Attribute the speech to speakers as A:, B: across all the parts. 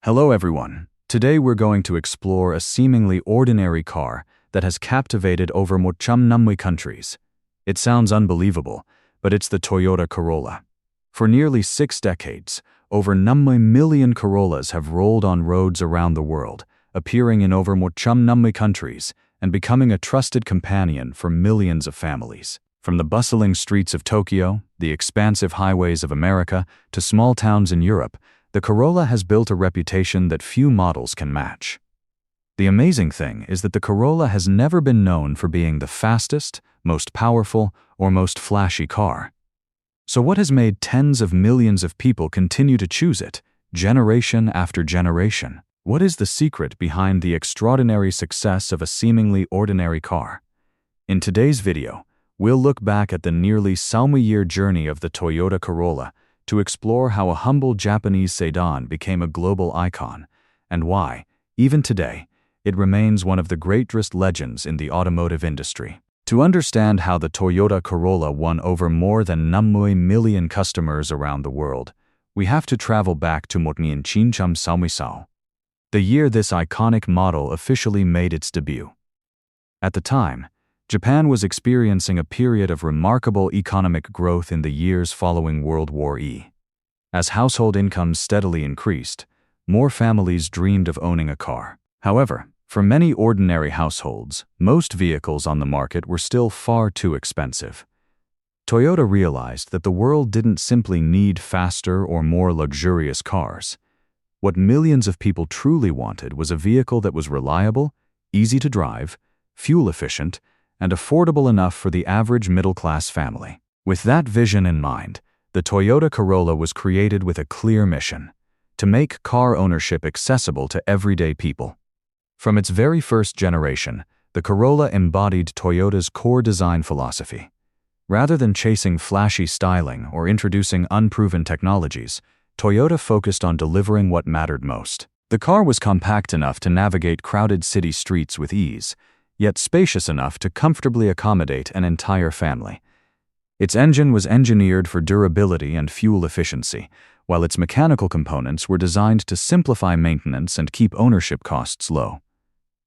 A: Hello everyone. Today we're going to explore a seemingly ordinary car that has captivated over 190 countries. It sounds unbelievable, but it's the Toyota Corolla. For nearly 6 decades, over 90 million Corollas have rolled on roads around the world, appearing in over 190 countries and becoming a trusted companion for millions of families. From the bustling streets of Tokyo, the expansive highways of America, to small towns in Europe, the Corolla has built a reputation that few models can match. The amazing thing is that the Corolla has never been known for being the fastest, most powerful, or most flashy car. So what has made tens of millions of people continue to choose it, generation after generation? What is the secret behind the extraordinary success of a seemingly ordinary car? In today's video, we'll look back at the nearly 60-year journey of the Toyota Corolla to explore how a humble Japanese sedan became a global icon, and why, even today, it remains one of the greatest legends in the automotive industry. To understand how the Toyota Corolla won over more than 90 million customers around the world, we have to travel back to 1996, the year this iconic model officially made its debut. At the time, Japan was experiencing a period of remarkable economic growth in the years following World War I. As household incomes steadily increased, more families dreamed of owning a car. However, for many ordinary households, most vehicles on the market were still far too expensive. Toyota realized that the world didn't simply need faster or more luxurious cars. What millions of people truly wanted was a vehicle that was reliable, easy to drive, fuel-efficient, and affordable enough for the average middle-class family. With that vision in mind, the Toyota Corolla was created with a clear mission: to make car ownership accessible to everyday people. From its very first generation, the Corolla embodied Toyota's core design philosophy. Rather than chasing flashy styling or introducing unproven technologies, Toyota focused on delivering what mattered most. The car was compact enough to navigate crowded city streets with ease, yet spacious enough to comfortably accommodate an entire family. Its engine was engineered for durability and fuel efficiency, while its mechanical components were designed to simplify maintenance and keep ownership costs low.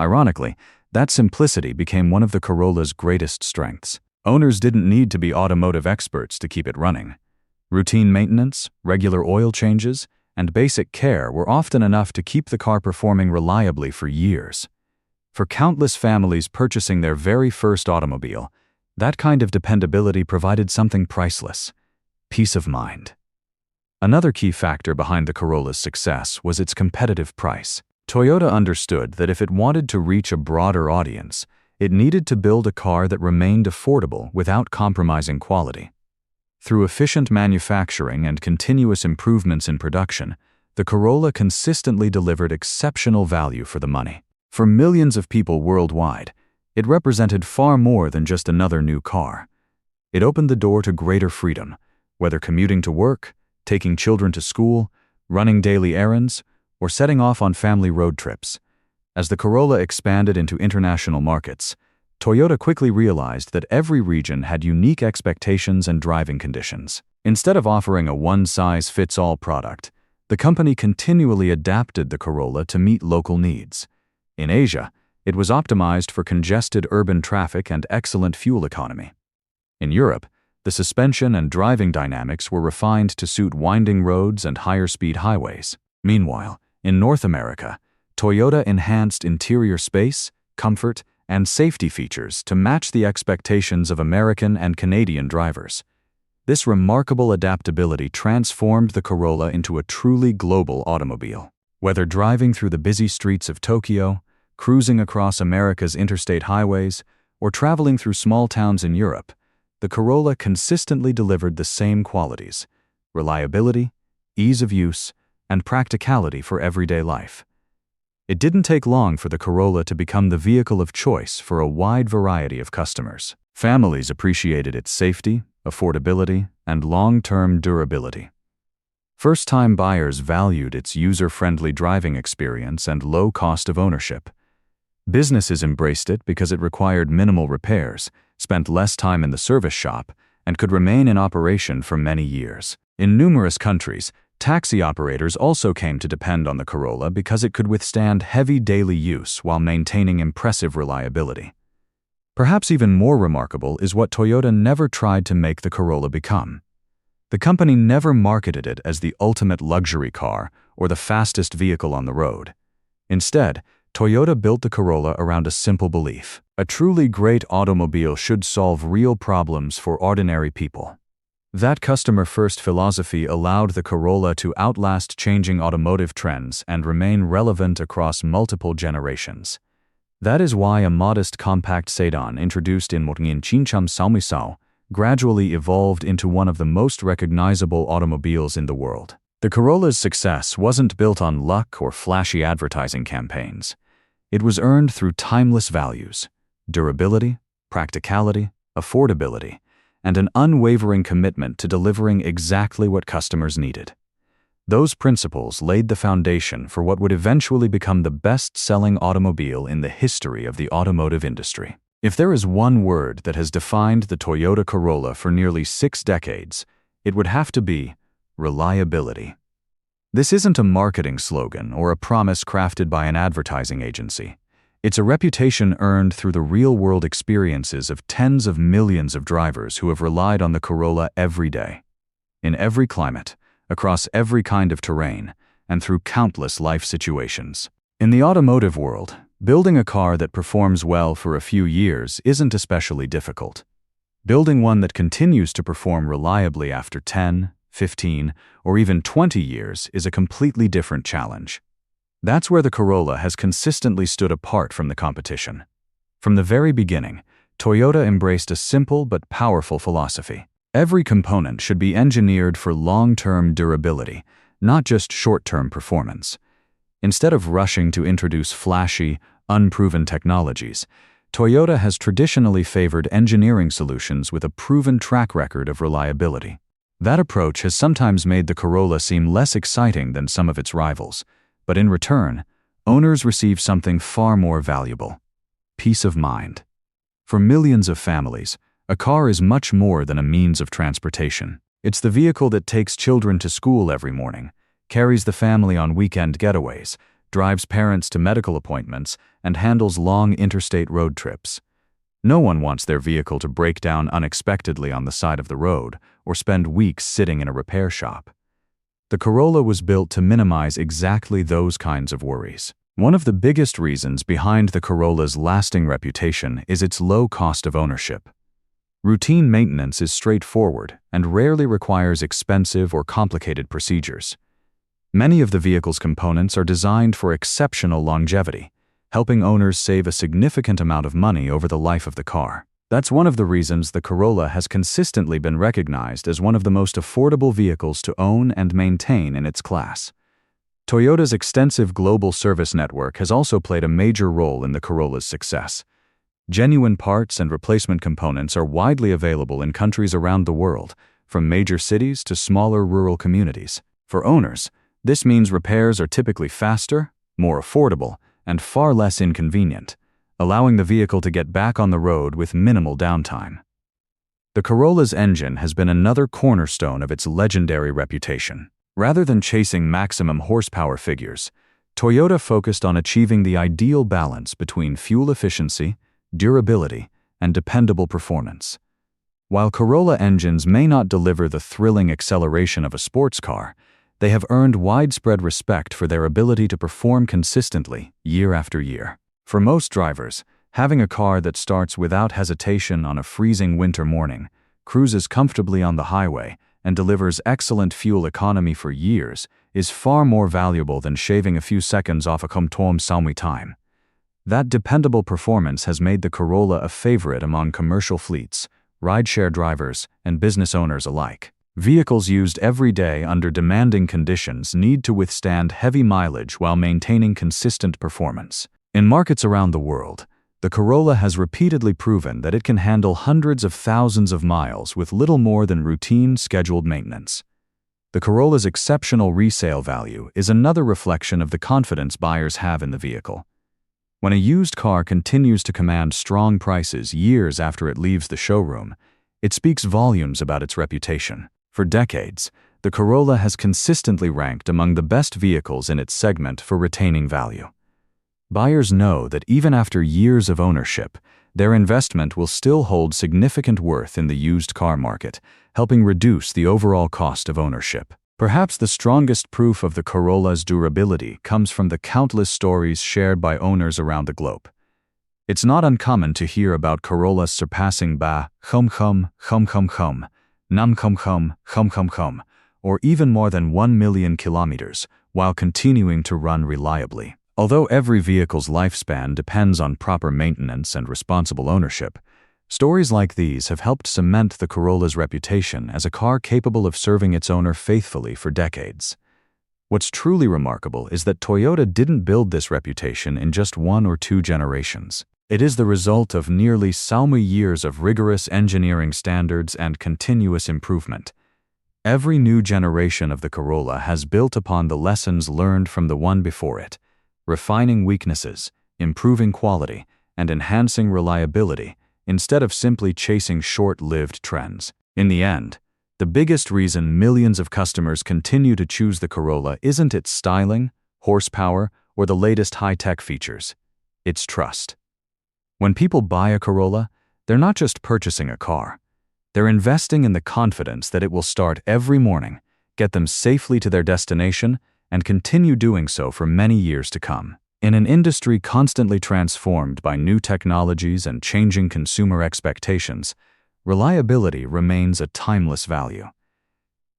A: Ironically, that simplicity became one of the Corolla's greatest strengths. Owners didn't need to be automotive experts to keep it running. Routine maintenance, regular oil changes, and basic care were often enough to keep the car performing reliably for years. For countless families purchasing their very first automobile, that kind of dependability provided something priceless: peace of mind. Another key factor behind the Corolla's success was its competitive price. Toyota understood that if it wanted to reach a broader audience, it needed to build a car that remained affordable without compromising quality. Through efficient manufacturing and continuous improvements in production, the Corolla consistently delivered exceptional value for the money. For millions of people worldwide, it represented far more than just another new car. It opened the door to greater freedom, whether commuting to work, taking children to school, running daily errands, or setting off on family road trips. As the Corolla expanded into international markets, Toyota quickly realized that every region had unique expectations and driving conditions. Instead of offering a one-size-fits-all product, the company continually adapted the Corolla to meet local needs. In Asia, it was optimized for congested urban traffic and excellent fuel economy. In Europe, the suspension and driving dynamics were refined to suit winding roads and higher-speed highways. Meanwhile, in North America, Toyota enhanced interior space, comfort, and safety features to match the expectations of American and Canadian drivers. This remarkable adaptability transformed the Corolla into a truly global automobile. Whether driving through the busy streets of Tokyo, cruising across America's interstate highways, or traveling through small towns in Europe, the Corolla consistently delivered the same qualities: reliability, ease of use, and practicality for everyday life. It didn't take long for the Corolla to become the vehicle of choice for a wide variety of customers. Families appreciated its safety, affordability, and long-term durability. First-time buyers valued its user-friendly driving experience and low cost of ownership. Businesses embraced it because it required minimal repairs, spent less time in the service shop, and could remain in operation for many years. In numerous countries, Taxi operators also came to depend on the Corolla because it could withstand heavy daily use while maintaining impressive reliability. Perhaps even more remarkable is what Toyota never tried to make the Corolla become. The company never marketed it as the ultimate luxury car or the fastest vehicle on the road. Instead, Toyota built the Corolla around a simple belief: a truly great automobile should solve real problems for ordinary people. That customer-first philosophy allowed the Corolla to outlast changing automotive trends and remain relevant across multiple generations. That is why a modest compact sedan introduced in 1996 gradually evolved into one of the most recognizable automobiles in the world. The Corolla's success wasn't built on luck or flashy advertising campaigns. It was earned through timeless values: durability, practicality, affordability, and an unwavering commitment to delivering exactly what customers needed. Those principles laid the foundation for what would eventually become the best-selling automobile in the history of the automotive industry. If there is one word that has defined the Toyota Corolla for nearly 6 decades, it would have to be reliability. This isn't a marketing slogan or a promise crafted by an advertising agency. It's a reputation earned through the real-world experiences of tens of millions of drivers who have relied on the Corolla every day. In every climate, across every kind of terrain, and through countless life situations. In the automotive world, building a car that performs well for a few years isn't especially difficult. Building one that continues to perform reliably after 10, 15, or even 20 years is a completely different challenge. That's where the Corolla has consistently stood apart from the competition. From the very beginning, Toyota embraced a simple but powerful philosophy. Every component should be engineered for long-term durability, not just short-term performance. Instead of rushing to introduce flashy, unproven technologies, Toyota has traditionally favored engineering solutions with a proven track record of reliability. That approach has sometimes made the Corolla seem less exciting than some of its rivals, but in return, owners receive something far more valuable: peace of mind. For millions of families, a car is much more than a means of transportation. It's the vehicle that takes children to school every morning, carries the family on weekend getaways, drives parents to medical appointments, and handles long interstate road trips. No one wants their vehicle to break down unexpectedly on the side of the road or spend weeks sitting in a repair shop. The Corolla was built to minimize exactly those kinds of worries. One of the biggest reasons behind the Corolla's lasting reputation is its low cost of ownership. Routine maintenance is straightforward and rarely requires expensive or complicated procedures. Many of the vehicle's components are designed for exceptional longevity, helping owners save a significant amount of money over the life of the car. That's one of the reasons the Corolla has consistently been recognized as one of the most affordable vehicles to own and maintain in its class. Toyota's extensive global service network has also played a major role in the Corolla's success. Genuine parts and replacement components are widely available in countries around the world, from major cities to smaller rural communities. For owners, this means repairs are typically faster, more affordable, and far less inconvenient, allowing the vehicle to get back on the road with minimal downtime. The Corolla's engine has been another cornerstone of its legendary reputation. Rather than chasing maximum horsepower figures, Toyota focused on achieving the ideal balance between fuel efficiency, durability, and dependable performance. While Corolla engines may not deliver the thrilling acceleration of a sports car, they have earned widespread respect for their ability to perform consistently, year after year. For most drivers, having a car that starts without hesitation on a freezing winter morning, cruises comfortably on the highway, and delivers excellent fuel economy for years is far more valuable than shaving a few seconds off a tom salmi time. That dependable performance has made the Corolla a favorite among commercial fleets, rideshare drivers, and business owners alike. Vehicles used every day under demanding conditions need to withstand heavy mileage while maintaining consistent performance. In markets around the world, the Corolla has repeatedly proven that it can handle hundreds of thousands of miles with little more than routine scheduled maintenance. The Corolla's exceptional resale value is another reflection of the confidence buyers have in the vehicle. When a used car continues to command strong prices years after it leaves the showroom, it speaks volumes about its reputation. For decades, the Corolla has consistently ranked among the best vehicles in its segment for retaining value. Buyers know that even after years of ownership, their investment will still hold significant worth in the used car market, helping reduce the overall cost of ownership. Perhaps the strongest proof of the Corolla's durability comes from the countless stories shared by owners around the globe. It's not uncommon to hear about Corollas surpassing or even more than 1 million kilometers, while continuing to run reliably. Although every vehicle's lifespan depends on proper maintenance and responsible ownership, stories like these have helped cement the Corolla's reputation as a car capable of serving its owner faithfully for decades. What's truly remarkable is that Toyota didn't build this reputation in just 1 or 2 generations. It is the result of nearly 60 years of rigorous engineering standards and continuous improvement. Every new generation of the Corolla has built upon the lessons learned from the one before it, refining weaknesses, improving quality, and enhancing reliability, instead of simply chasing short-lived trends. In the end, the biggest reason millions of customers continue to choose the Corolla isn't its styling, horsepower, or the latest high-tech features. It's trust. When people buy a Corolla, they're not just purchasing a car. They're investing in the confidence that it will start every morning, get them safely to their destination, and continue doing so for many years to come. In an industry constantly transformed by new technologies and changing consumer expectations, reliability remains a timeless value.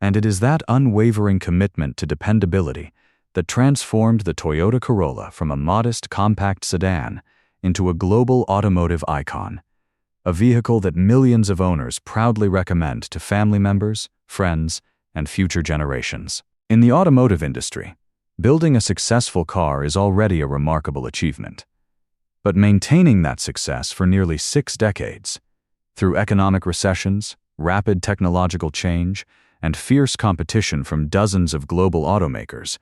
A: And it is that unwavering commitment to dependability that transformed the Toyota Corolla from a modest compact sedan into a global automotive icon, a vehicle that millions of owners proudly recommend to family members, friends, and future generations. In the automotive industry, building a successful car is already a remarkable achievement. But maintaining that success for nearly 6 decades, through economic recessions, rapid technological change, and fierce competition from dozens of global automakers,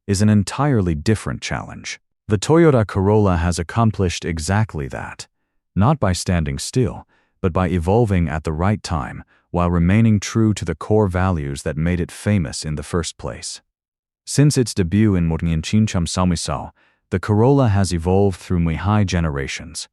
A: is an entirely different challenge. The Toyota Corolla has accomplished exactly that, not by standing still, but by evolving at the right time while remaining true to the core values that made it famous in the first place. Since its debut in 1996, the Corolla has evolved through many generations.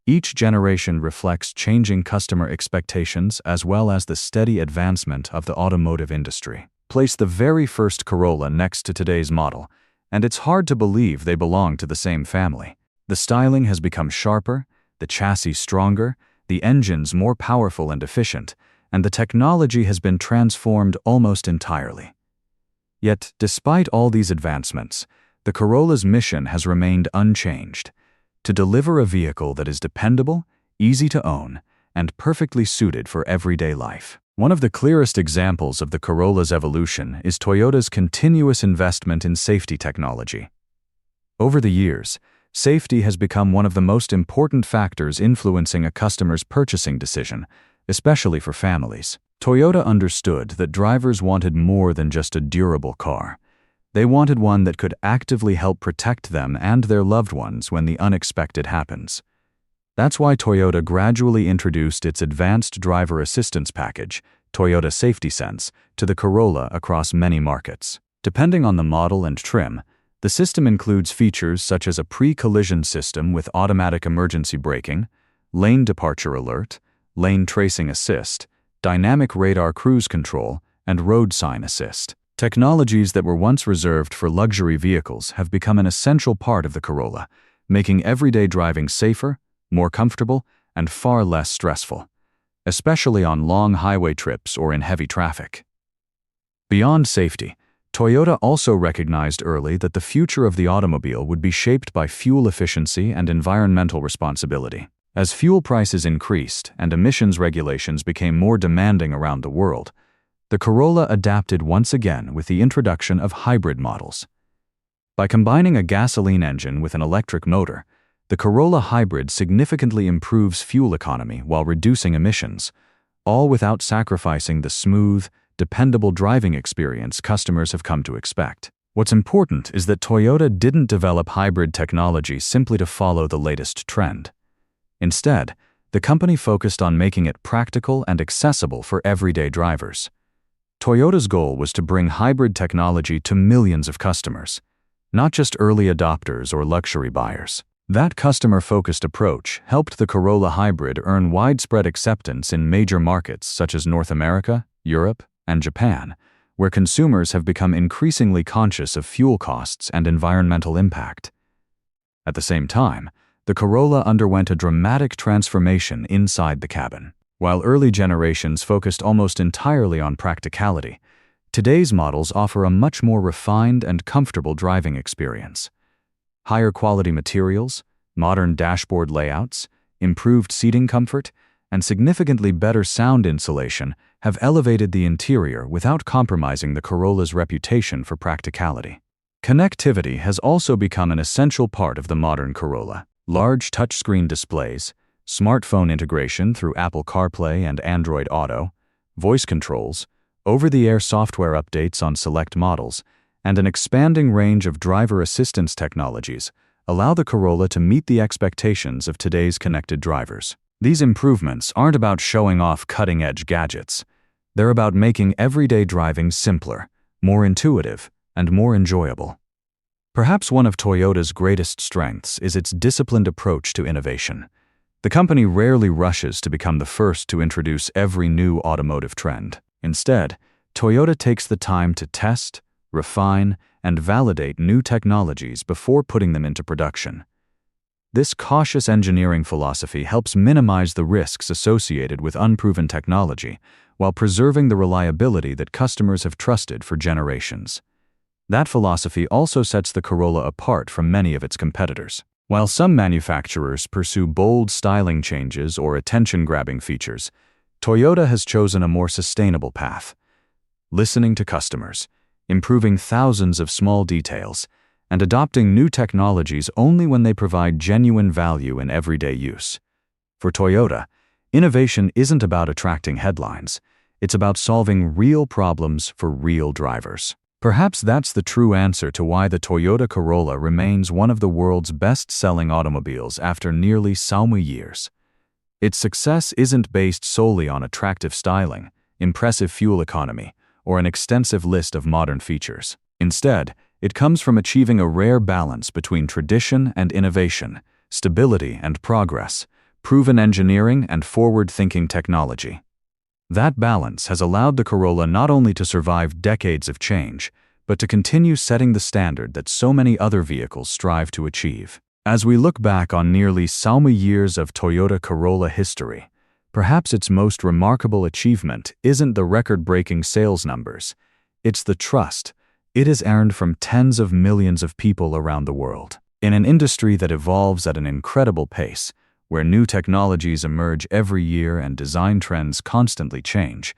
A: Each generation reflects changing customer expectations as well as the steady advancement of the automotive industry. Place the very first Corolla next to today's model, and it's hard to believe they belong to the same family. The styling has become sharper, the chassis stronger, the engines more powerful and efficient, and the technology has been transformed almost entirely. Yet, despite all these advancements, the Corolla's mission has remained unchanged: to deliver a vehicle that is dependable, easy to own, and perfectly suited for everyday life. One of the clearest examples of the Corolla's evolution is Toyota's continuous investment in safety technology. Over the years, safety has become one of the most important factors influencing a customer's purchasing decision, especially for families. Toyota understood that drivers wanted more than just a durable car. They wanted one that could actively help protect them and their loved ones when the unexpected happens. That's why Toyota gradually introduced its advanced driver assistance package, Toyota Safety Sense, to the Corolla across many markets. Depending on the model and trim, the system includes features such as a pre-collision system with automatic emergency braking, lane departure alert, lane tracing assist, dynamic radar cruise control, and road sign assist. Technologies that were once reserved for luxury vehicles have become an essential part of the Corolla, making everyday driving safer, more comfortable, and far less stressful, especially on long highway trips or in heavy traffic. Beyond safety, Toyota also recognized early that the future of the automobile would be shaped by fuel efficiency and environmental responsibility. As fuel prices increased and emissions regulations became more demanding around the world, the Corolla adapted once again with the introduction of hybrid models. By combining a gasoline engine with an electric motor, the Corolla Hybrid significantly improves fuel economy while reducing emissions, all without sacrificing the smooth, dependable driving experience customers have come to expect. What's important is that Toyota didn't develop hybrid technology simply to follow the latest trend. Instead, the company focused on making it practical and accessible for everyday drivers. Toyota's goal was to bring hybrid technology to millions of customers, not just early adopters or luxury buyers. That customer-focused approach helped the Corolla Hybrid earn widespread acceptance in major markets such as North America, Europe, and Japan, where consumers have become increasingly conscious of fuel costs and environmental impact. At the same time, the Corolla underwent a dramatic transformation inside the cabin. While early generations focused almost entirely on practicality, today's models offer a much more refined and comfortable driving experience. Higher quality materials, modern dashboard layouts, improved seating comfort, and significantly better sound insulation have elevated the interior without compromising the Corolla's reputation for practicality. Connectivity has also become an essential part of the modern Corolla. Large touchscreen displays, smartphone integration through Apple CarPlay and Android Auto, voice controls, over-the-air software updates on select models, and an expanding range of driver assistance technologies allow the Corolla to meet the expectations of today's connected drivers. These improvements aren't about showing off cutting-edge gadgets. They're about making everyday driving simpler, more intuitive, and more enjoyable. Perhaps one of Toyota's greatest strengths is its disciplined approach to innovation. The company rarely rushes to become the first to introduce every new automotive trend. Instead, Toyota takes the time to test, refine, and validate new technologies before putting them into production. This cautious engineering philosophy helps minimize the risks associated with unproven technology while preserving the reliability that customers have trusted for generations. That philosophy also sets the Corolla apart from many of its competitors. While some manufacturers pursue bold styling changes or attention-grabbing features, Toyota has chosen a more sustainable path, listening to customers, improving thousands of small details, and adopting new technologies only when they provide genuine value in everyday use. For Toyota, innovation isn't about attracting headlines. It's about solving real problems for real drivers. Perhaps that's the true answer to why the Toyota Corolla remains one of the world's best-selling automobiles after nearly 20 years. Its success isn't based solely on attractive styling, impressive fuel economy, or an extensive list of modern features. Instead, it comes from achieving a rare balance between tradition and innovation, stability and progress, proven engineering and forward-thinking technology. That balance has allowed the Corolla not only to survive decades of change, but to continue setting the standard that so many other vehicles strive to achieve. As we look back on nearly 20 years of Toyota Corolla history, perhaps its most remarkable achievement isn't the record-breaking sales numbers. It's the trust it has earned from tens of millions of people around the world. In an industry that evolves at an incredible pace, where new technologies emerge every year and design trends constantly change,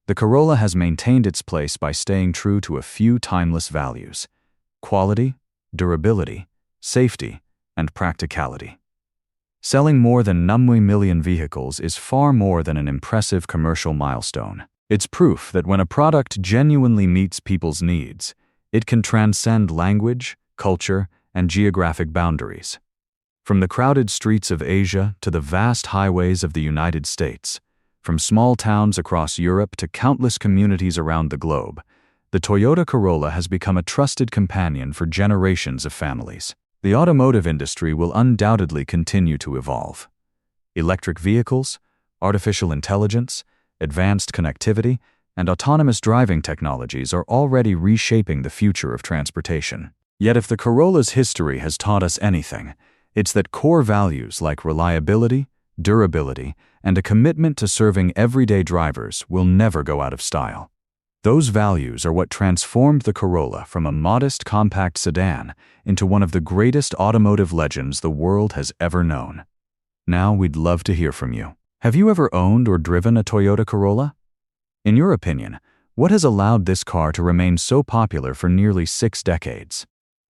A: the Corolla has maintained its place by staying true to a few timeless values: quality, durability, safety, and practicality. Selling more than 90 million vehicles is far more than an impressive commercial milestone. It's proof that when a product genuinely meets people's needs, it can transcend language, culture, and geographic boundaries. From the crowded streets of Asia to the vast highways of the United States, from small towns across Europe to countless communities around the globe, the Toyota Corolla has become a trusted companion for generations of families. The automotive industry will undoubtedly continue to evolve. Electric vehicles, artificial intelligence, advanced connectivity, and autonomous driving technologies are already reshaping the future of transportation. Yet if the Corolla's history has taught us anything, it's that core values like reliability, durability, and a commitment to serving everyday drivers will never go out of style. Those values are what transformed the Corolla from a modest compact sedan into one of the greatest automotive legends the world has ever known. Now we'd love to hear from you. Have you ever owned or driven a Toyota Corolla? In your opinion, what has allowed this car to remain so popular for nearly 6 decades?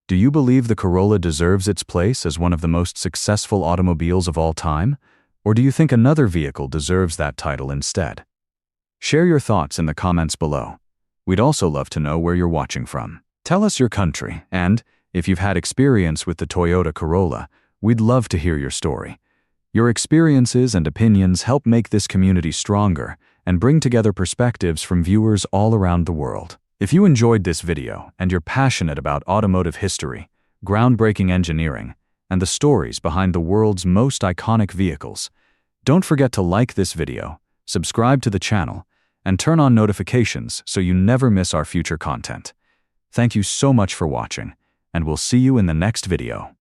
A: Do you believe the Corolla deserves its place as one of the most successful automobiles of all time? Or do you think another vehicle deserves that title instead? Share your thoughts in the comments below. We'd also love to know where you're watching from. Tell us your country, and if you've had experience with the Toyota Corolla, we'd love to hear your story. Your experiences and opinions help make this community stronger and bring together perspectives from viewers all around the world. If you enjoyed this video and you're passionate about automotive history, groundbreaking engineering, and the stories behind the world's most iconic vehicles, don't forget to like this video, subscribe to the channel, and turn on notifications so you never miss our future content. Thank you so much for watching, and we'll see you in the next video.